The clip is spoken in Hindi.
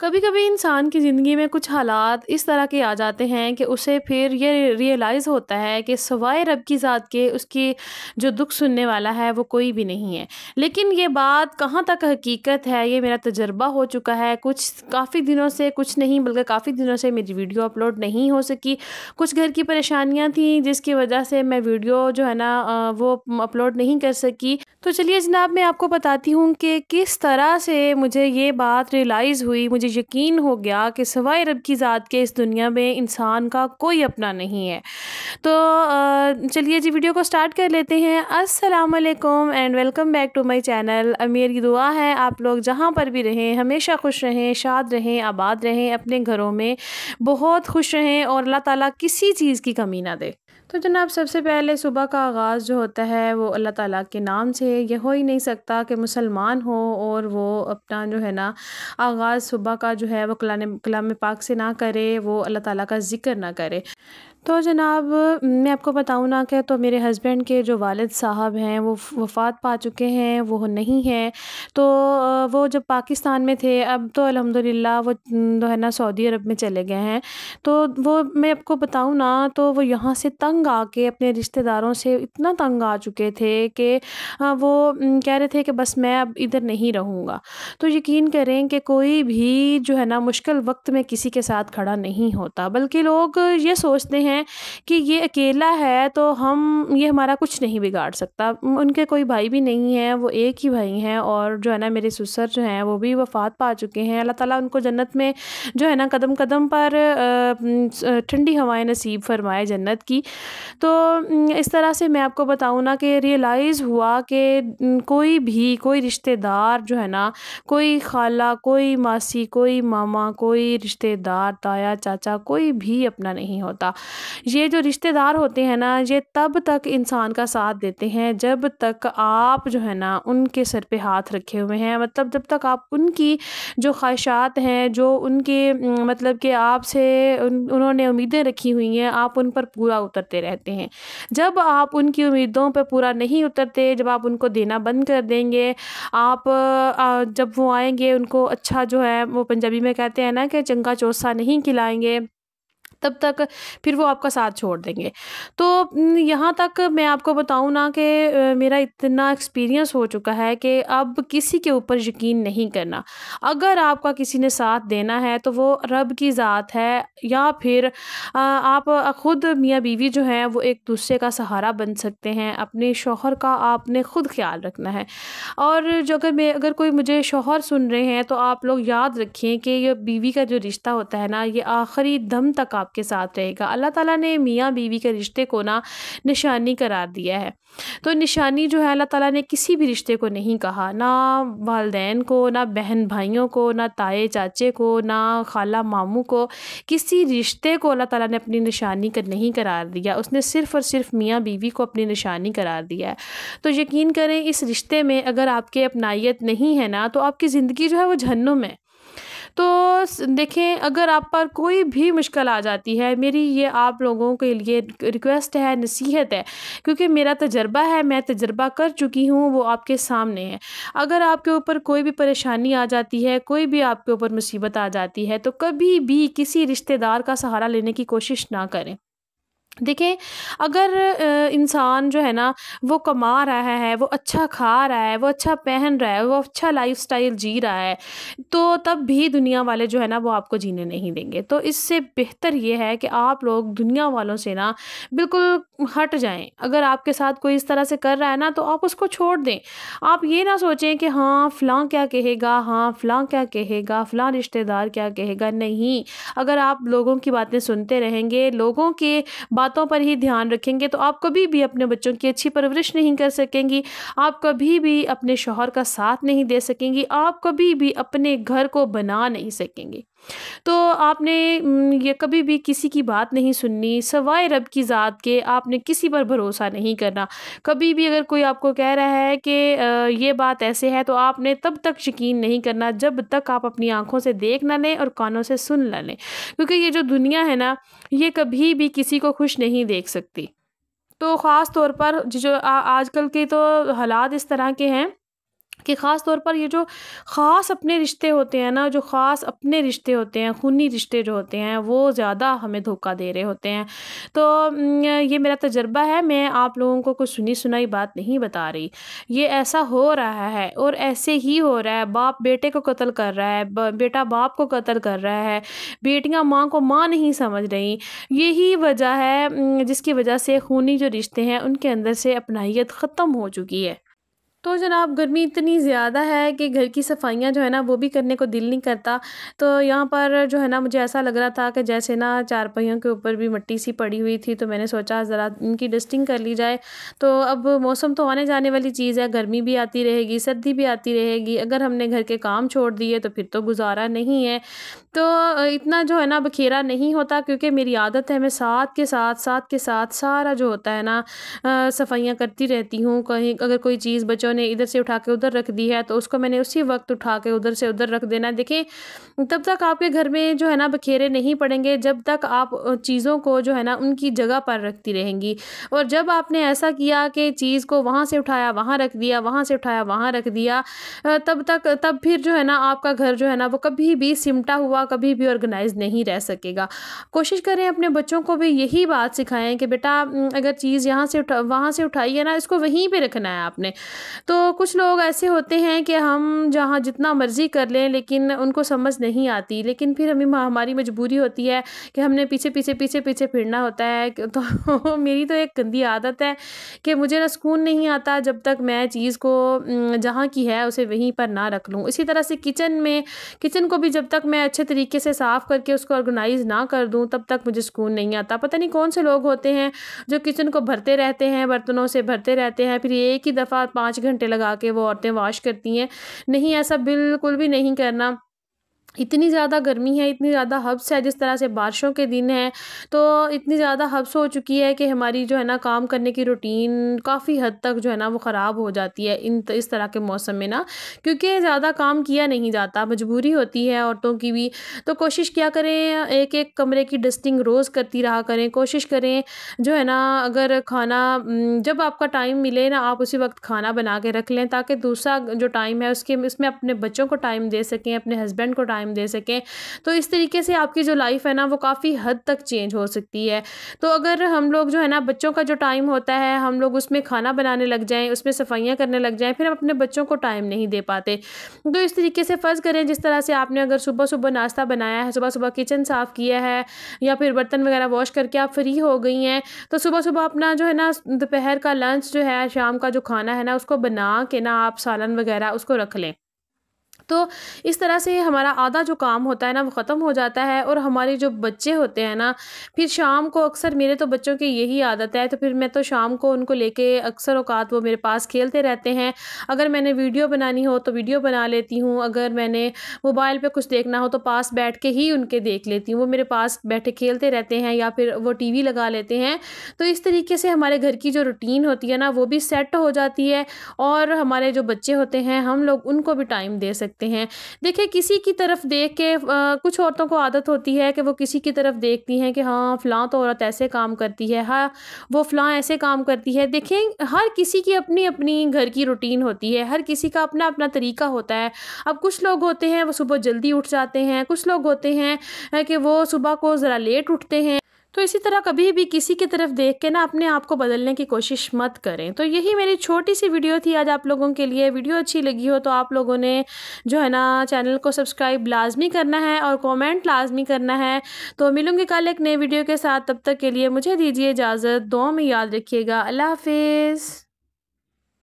कभी कभी इंसान की ज़िंदगी में कुछ हालात इस तरह के आ जाते हैं कि उसे फिर ये रियलाइज़ होता है कि सिवाय रब की ज़ात के उसकी जो दुख सुनने वाला है वो कोई भी नहीं है। लेकिन ये बात कहाँ तक हकीकत है, ये मेरा तजुर्बा हो चुका है। कुछ काफ़ी दिनों से, कुछ नहीं बल्कि काफ़ी दिनों से मेरी वीडियो अपलोड नहीं हो सकी। कुछ घर की परेशानियाँ थी जिसकी वजह से मैं वीडियो जो है ना वो अपलोड नहीं कर सकी। तो चलिए जनाब, मैं आपको बताती हूँ कि किस तरह से मुझे ये बात रियलाइज़ हुई। मुझे यकीन हो गया कि सिवाय रब की ज़ात के इस दुनिया में इंसान का कोई अपना नहीं है। तो चलिए जी वीडियो को स्टार्ट कर लेते हैं। अस्सलाम वालेकुम and welcome back to my channel. मेरी दुआ है आप लोग जहाँ पर भी रहें हमेशा खुश रहें, शाद रहें, आबाद रहें, अपने घरों में बहुत खुश रहें और अल्लाह ताला किसी चीज़ की कमी ना दे। तो जनाब, सबसे पहले सुबह का आगाज़ जो होता है वो अल्लाह ताला के नाम से। ये हो ही नहीं सकता कि मुसलमान हो और वो अपना जो है ना आगाज़ सुबह का जो है वो कलाम पाक से ना करे, वो अल्लाह ताला का ज़िक्र ना करे। तो जनाब, मैं आपको बताऊँ ना कि तो मेरे हस्बैंड के जो वालिद साहब हैं वो वफ़ात पा चुके हैं, वो नहीं हैं। तो वो जब पाकिस्तान में थे, अब तो अल्हम्दुलिल्लाह वो जो है ना सऊदी अरब में चले गए हैं। तो वो मैं आपको बताऊँ ना तो वो यहाँ से तंग आके अपने रिश्तेदारों से इतना तंग आ चुके थे कि वो कह रहे थे कि बस मैं अब इधर नहीं रहूँगा। तो यकीन करें कि कोई भी जो है ना मुश्किल वक़्त में किसी के साथ खड़ा नहीं होता, बल्कि लोग ये सोचते हैं कि ये अकेला है तो ये हमारा कुछ नहीं बिगाड़ सकता। उनके कोई भाई भी नहीं है, वो एक ही भाई हैं और जो है ना मेरे ससुर जो हैं वो भी वफ़ात पा चुके हैं। अल्लाह ताला उनको जन्नत में जो है ना कदम-कदम पर ठंडी हवाएँ नसीब फ़रमाए जन्नत की। तो इस तरह से मैं आपको बताऊँ ना कि रियलाइज़ हुआ कि कोई रिश्तेदार जो है ना, कोई खाला, कोई मासी, कोई मामा, कोई रिश्तेदार, ताया, चाचा, कोई भी अपना नहीं होता। ये जो रिश्तेदार होते हैं ना, ये तब तक इंसान का साथ देते हैं जब तक आप जो है ना उनके सर पे हाथ रखे हुए हैं। मतलब जब तक आप उनकी जो ख्वाहिशात हैं, जो उनके मतलब कि आपसे उन्होंने उम्मीदें रखी हुई हैं, आप उन पर पूरा उतरते रहते हैं। जब आप उनकी उम्मीदों पे पूरा नहीं उतरते, जब आप उनको देना बंद कर देंगे, आप जब वो आएँगे उनको अच्छा जो है वो पंजाबी में कहते हैं ना कि चंगा चोसा नहीं खिलाएँगे, तब तक फिर वो आपका साथ छोड़ देंगे। तो यहाँ तक मैं आपको बताऊँ ना कि मेरा इतना एक्सपीरियंस हो चुका है कि अब किसी के ऊपर यकीन नहीं करना। अगर आपका किसी ने साथ देना है तो वो रब की ज़ात है, या फिर आप खुद मियाँ-बीवी जो हैं वो एक दूसरे का सहारा बन सकते हैं। अपने शौहर का आपने खुद ख़्याल रखना है। और जो अगर कोई मुझे शौहर सुन रहे हैं तो आप लोग याद रखें कि ये बीवी का जो रिश्ता होता है ना, ये आखिरी दम तक आपके साथ रहेगा। अल्लाह ताला ने मियाँ बीवी के रिश्ते को ना निशानी करार दिया है। तो निशानी जो है अल्लाह ताला ने किसी भी रिश्ते को नहीं कहा, ना वालदैन को, ना बहन भाइयों को, ना ताए चाचे को, ना खाला मामू को। किसी रिश्ते को अल्लाह ताला ने अपनी निशानी नहीं करार दिया। उसने सिर्फ़ और सिर्फ मियाँ बीवी को अपनी निशानी करार दिया है। तो यकीन करें, इस रिश्ते में अगर आपके अपनाइयत नहीं है ना, तो आपकी ज़िंदगी जो है वो जहन्नुम है। तो देखें, अगर आप पर कोई भी मुश्किल आ जाती है, मेरी ये आप लोगों के लिए रिक्वेस्ट है, नसीहत है, क्योंकि मेरा तजर्बा है, मैं तजर्बा कर चुकी हूँ, वो आपके सामने है। अगर आपके ऊपर कोई भी परेशानी आ जाती है, कोई भी आपके ऊपर मुसीबत आ जाती है, तो कभी भी किसी रिश्तेदार का सहारा लेने की कोशिश ना करें। देखें, अगर इंसान जो है ना वो कमा रहा है, वो अच्छा खा रहा है, वो अच्छा पहन रहा है, वो अच्छा लाइफ़स्टाइल जी रहा है, तो तब भी दुनिया वाले जो है ना वो आपको जीने नहीं देंगे। तो इससे बेहतर ये है कि आप लोग दुनिया वालों से ना बिल्कुल हट जाएँ। अगर आपके साथ कोई इस तरह से कर रहा है ना, तो आप उसको छोड़ दें। आप ये ना सोचें कि हाँ, फ़लाँ क्या कहेगा, हाँ, फ़लाँ क्या कहेगा, फ़लाँ रिश्तेदार क्या कहेगा। नहीं, अगर आप लोगों की बातें सुनते रहेंगे, लोगों के बातों पर ही ध्यान रखेंगे, तो आप कभी भी अपने बच्चों की अच्छी परवरिश नहीं कर सकेंगी, आप कभी भी अपने शौहर का साथ नहीं दे सकेंगी, आप कभी भी अपने घर को बना नहीं सकेंगी। तो आपने ये कभी भी किसी की बात नहीं सुननी, सिवाय रब की ज़ात के आपने किसी पर भरोसा नहीं करना। कभी भी अगर कोई आपको कह रहा है कि ये बात ऐसे है, तो आपने तब तक यकीन नहीं करना जब तक आप अपनी आँखों से देख ना लें और कानों से सुन ना लें। क्योंकि ये जो दुनिया है ना, ये कभी भी किसी को खुश नहीं देख सकती। तो ख़ास तौर पर जो आजकल के तो हालात इस तरह के हैं कि ख़ास तौर पर ये जो ख़ास अपने रिश्ते होते हैं ना, जो ख़ास अपने रिश्ते होते हैं, खूनी रिश्ते जो होते हैं, वो ज़्यादा हमें धोखा दे रहे होते हैं। तो ये मेरा तजुर्बा है, मैं आप लोगों को कुछ सुनी-सुनाई बात नहीं बता रही। ये ऐसा हो रहा है और ऐसे ही हो रहा है, बाप बेटे को कत्ल कर रहा है, ब बेटा बाप को कत्ल कर रहा है, बेटियाँ माँ को माँ नहीं समझ रहीं। यही वजह है जिसकी वजह से खूनी जो रिश्ते हैं, उनके अंदर से अपनाहियत ख़त्म हो चुकी है। तो जनाब गर्मी इतनी ज़्यादा है कि घर की सफाइयाँ जो है ना वो भी करने को दिल नहीं करता। तो यहाँ पर जो है ना मुझे ऐसा लग रहा था कि जैसे ना चारपाइयों के ऊपर भी मिट्टी सी पड़ी हुई थी, तो मैंने सोचा ज़रा इनकी डस्टिंग कर ली जाए। तो अब मौसम तो आने जाने वाली चीज़ है, गर्मी भी आती रहेगी, सर्दी भी आती रहेगी। अगर हमने घर के काम छोड़ दिए तो फिर तो गुज़ारा नहीं है। तो इतना जो है ना बखेरा नहीं होता, क्योंकि मेरी आदत है मैं साथ के साथ सारा जो होता है ना सफाइयाँ करती रहती हूँ। कहीं अगर कोई चीज़ बच्चों ने इधर से उठा के उधर रख दी है तो उसको मैंने उसी वक्त उठा के उधर से उधर रख देना है। देखिए, तब तक आपके घर में जो है ना बखेरे नहीं पड़ेंगे जब तक आप चीज़ों को जो है ना उनकी जगह पर रखती रहेंगी। और जब आपने ऐसा किया कि चीज़ को वहाँ से उठाया वहाँ रख दिया, वहाँ से उठाया वहाँ रख दिया, तब फिर जो है ना आपका घर जो है ना वो कभी भी सिमटा हुआ, कभी भी ऑर्गेनाइज नहीं रह सकेगा। कोशिश करें अपने बच्चों को भी यही बात सिखाएं कि बेटा अगर चीज़ यहाँ से वहाँ से उठाई है ना, इसको वहीं पे रखना है आपने। तो कुछ लोग ऐसे होते हैं कि हम जहाँ जितना मर्ज़ी कर लें लेकिन उनको समझ नहीं आती, लेकिन फिर हमारी मजबूरी होती है कि हमने पीछे फिरना होता है। तो मेरी तो एक गंदी आदत है कि मुझे ना सुकून नहीं आता जब तक मैं चीज़ को जहाँ की है उसे वहीं पर ना रख लूँ। इसी तरह से किचन को भी जब तक मैं अच्छे तरीके से साफ़ करके उसको ऑर्गेनाइज़ ना कर दूँ तब तक मुझे सुकून नहीं आता। पता नहीं कौन से लोग होते हैं जो किचन को भरते रहते हैं, बर्तनों से भरते रहते हैं, फिर एक ही दफ़ा 5 घंटे लगा के वो औरतें वॉश करती हैं। नहीं, ऐसा बिल्कुल भी नहीं करना। इतनी ज़्यादा गर्मी है, इतनी ज़्यादा हब्स है, जिस तरह से बारिशों के दिन हैं, तो इतनी ज़्यादा हब्स हो चुकी है कि हमारी जो है ना काम करने की रूटीन काफ़ी हद तक जो है ना वो ख़राब हो जाती है इस तरह के मौसम में ना, क्योंकि ज़्यादा काम किया नहीं जाता, मजबूरी होती है औरतों की भी। तो कोशिश क्या करें, एक-एक कमरे की डस्टिंग रोज़ करती रहा करें। कोशिश करें जो है ना, अगर खाना जब आपका टाइम मिले ना, आप उसी वक़्त खाना बना के रख लें, ताकि दूसरा जो टाइम है उसके उसमें अपने बच्चों को टाइम दे सकें, अपने हस्बैंड को टाइम दे सकें। तो इस तरीके से आपकी जो लाइफ है ना वो काफ़ी हद तक चेंज हो सकती है। तो अगर हम लोग जो है ना बच्चों का जो टाइम होता है, हम लोग उसमें खाना बनाने लग जाएँ, उसमें सफाइयाँ करने लग जाएँ, फिर हम अपने बच्चों को टाइम नहीं दे पाते। तो इस तरीके से फ़र्ज़ करें, जिस तरह से आपने अगर सुबह-सुबह नाश्ता बनाया है, सुबह-सुबह किचन साफ़ किया है या फिर बर्तन वगैरह वॉश करके आप फ्री हो गई हैं, तो सुबह-सुबह अपना जो है ना दोपहर का लंच जो है, शाम का जो खाना है ना, उसको बना के ना आप सालन वगैरह उसको रख लें। तो इस तरह से हमारा आधा जो काम होता है ना वो ख़त्म हो जाता है। और हमारे जो बच्चे होते हैं ना, फिर शाम को अक्सर मेरे तो बच्चों की यही आदत है, तो फिर मैं तो शाम को उनको लेके अक्सर औक़ात वो मेरे पास खेलते रहते हैं। अगर मैंने वीडियो बनानी हो तो वीडियो बना लेती हूँ, अगर मैंने मोबाइल पे कुछ देखना हो तो पास बैठ के ही उनके देख लेती हूँ। वो मेरे पास बैठे खेलते रहते हैं या फिर वो टीवी लगा लेते हैं। तो इस तरीके से हमारे घर की जो रूटीन होती है ना वो भी सेट हो जाती है, और हमारे जो बच्चे होते हैं हम लोग उनको भी टाइम दे सकते हैं। देखिए, किसी की तरफ देख के कुछ औरतों को आदत होती है कि वो किसी की तरफ देखती हैं कि हाँ फ़लाँ तो औरत ऐसे काम करती है, हाँ वो फ़लाँ ऐसे काम करती है। देखें, हर किसी की अपनी अपनी घर की रूटीन होती है, हर किसी का अपना अपना तरीका होता है। अब कुछ लोग होते हैं वो सुबह जल्दी उठ जाते हैं, कुछ लोग होते हैं कि वो सुबह को ज़रा लेट उठते हैं। तो इसी तरह कभी भी किसी की तरफ देख के ना अपने आप को बदलने की कोशिश मत करें। तो यही मेरी छोटी सी वीडियो थी आज आप लोगों के लिए। वीडियो अच्छी लगी हो तो आप लोगों ने जो है ना चैनल को सब्सक्राइब लाजमी करना है और कमेंट लाजमी करना है। तो मिलूंगी कल एक नए वीडियो के साथ, तब तक के लिए मुझे दीजिए इजाज़त। दुआ में याद रखिएगा। अल्लाह हाफिज़।